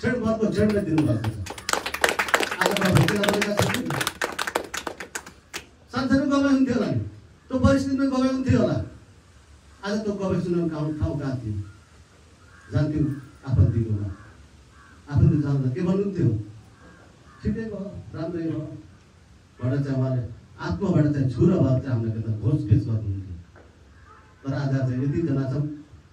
छेडभरको छेडले दिनुभएको छ। आज तपाईँ किन बोलेका छन्? सानसानो गवाई हुन्थ्यो होला नि, त्यो परिस्थितिमा गवाई हुन्थ्यो होला। आज त्यो गवाई सुनाउने ठाउँ कहाँ थियो? जान्थ्यौँ आफन्तीकोमा। आफन्ती जाँदा के भन्नुहुन्थ्यो? ठिकै भयो, राम्रै भयो। बाट चाहिँ उहाँले आत्माबाट चाहिँ छुरा भएर चाहिँ हामीलाई के त घोषपेच गर्नुहुन्थ्यो। तर आज चाहिँ यतिजना छौँ,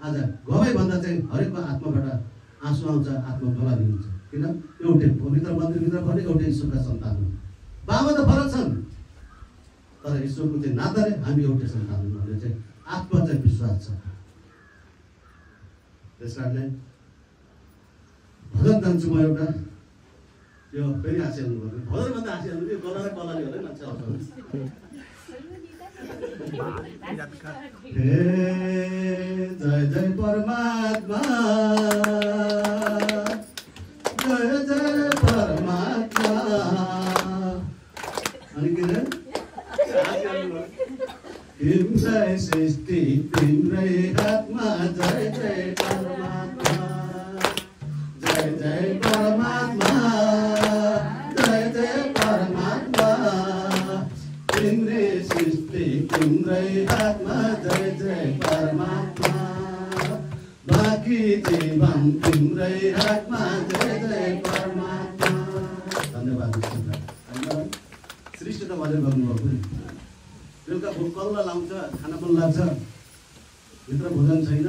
आज गवाई भन्दा चाहिँ हरेकको आत्माबाट आँसु आउँछ, आत्मा डोलानी हुन्छ। किन? एउटै पवित्र मन्दिरभित्र पनि एउटै ईश्वरका सन्तान हुन्। बाबा त फरक छन्, तर ईश्वरको चाहिँ नाताले हामी एउटै सन्तान हुन् भन्ने चाहिँ आत्मा चाहिँ विश्वास छ। त्यस कारणले भजन जान्छु म एउटा, यो फेरि हाँसिहाल्नु पर्ने भजन भन्दा हाँसिहाल्नु, यो गला र कलाले होला मान्छे आउँछ। हे जय जय परमात्मा, जय जय परमात्मा। अनि के रे? तिम्रै सृष्टि तिम्रै हातमा, जय जय परमात्मा, जय जय परमात्मा, जय जय परमात्मा। तिम्रै सृष्टि तिम्रै हातमा, जय जय परमात्मा। बाँकी जीवन तिम्रै हातमा, जय जय परमात्मा। धन्यवाद। सृष्टि त भनेर गर्नुभएको नि। बेलुका भोक कल्ला लाउँछ, खाना मन लाग्छ, भित्र भोजन छैन,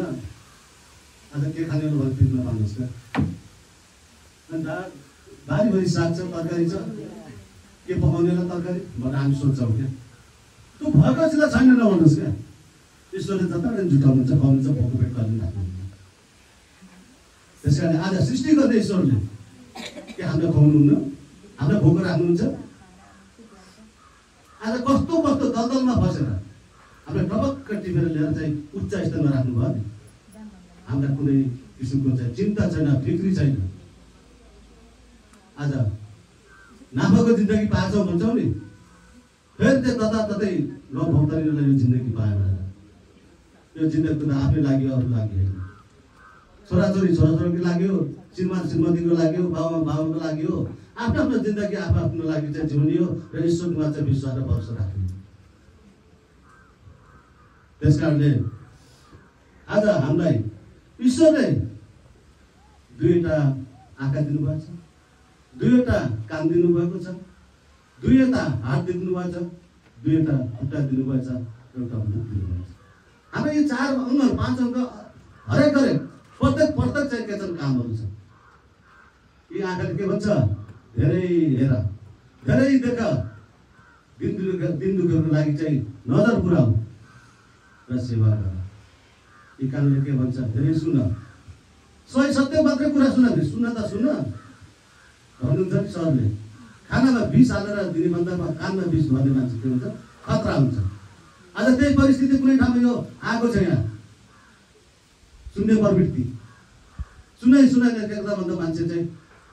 आज के खाने हो भने फ्रिजमा लानुहोस् क्या। अनि बारीभरि साग छ, तरकारी छ, के पकाउने होला तरकारी भनेर हामी सोध्छौँ क्या। त्यो भएपछि त छैन नभन्नुहोस् क्या। ईश्वरले जताबाट जुटाउनुहुन्छ, खुवाउनुहुन्छ, भोको पेट पाल्नु राख्नुहुन्छ। त्यस कारण आज सृष्टि गर्दै ईश्वरले के हामीलाई खुवाउनुहुन्न, हामीलाई भोको राख्नुहुन्छ। आज कस्तो कस्तो दलदलमा फसेर हामीलाई टपक्क टिपेर लिएर चाहिँ उच्च स्तरमा राख्नुभयो नि। हामीलाई कुनै किसिमको चाहिँ चिन्ता छैन, फिक्री छैन। आज नाफाको जिन्दगी पाएछौँ भन्छौँ नि, फेरि चाहिँ तताततै नभौतारिनलाई यो जिन्दगी पायो भनेर। यो जिन्दगी त आफै लाग्यो, अरू लाग्यो होइन। छोराछोरी छोराछोरीको लाग्यो, श्रीमान श्रीमतीको लाग्यो, बाबा बाबाको लाग्यो। आफ्नो आफ्नो जिन्दगी आफ्नो लागि चाहिँ जिउने हो र ईश्वरमा चाहिँ विश्वास र भरोसा राख्ने। त्यस कारणले आज हामीलाई ईश्वरले दुईवटा आँखा दिनुभएको छ, दुईवटा कान दिनुभएको छ, दुईवटा हात दिनुभएको छ, दुईवटा खुट्टा दिनुभएको छ, एउटा मुख दिनुभएको छ। हाम्रो यो 4 अङ्ग 5 अङ्ग हरेक प्रत्येक चाहिँ के छन् कामहरू छ। यी आँखाले के भन्छ? धेरै हेर, धेरै देख, दिन दुखेको लागि चाहिँ नजर पुऱ्याउ र सेवा गर। यी कारणले के भन्छ? धेरै सुन, सही सत्य मात्रै कुरा सुन, सुन त सुन भन्नुहुन्छ नि सरले। खानामा विष हालेर दिने भन्दा कानमा विष भन्ने मान्छे के हुन्छ? खतरा हुन्छ। आज त्यही परिस्थिति कुनै ठाउँमा यो आएको छ। यहाँ सुन्ने प्रवृत्ति, सुनाइ देख्दा भन्दा मान्छे चाहिँ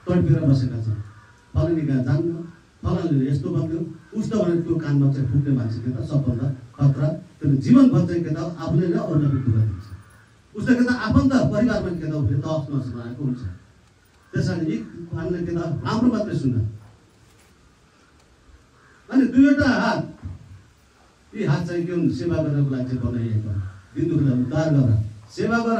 तडपिएर बसेका छन्। फलानी कहाँ जान्न, फलानीले यस्तो भन्यो, उस्तो भनेर त्यो कानमा चाहिँ फुट्ने मान्छे के त सबभन्दा खतरा। त्यो जीवनभर चाहिँ के त आफूले नै अरूलाई दुःख दिन्छ। उसले के त आफन्त परिवारमा के त उसले तहस नहस बनाएको हुन्छ। त्यसैले यी हामीले के त राम्रो मात्रै सुन। अनि दुईवटा हात, यी हात चाहिँ के हुन्? सेवा गर्नको लागि चाहिँ बनाइएको। दिन दुःखलाई उद्धार गर, सेवा गर,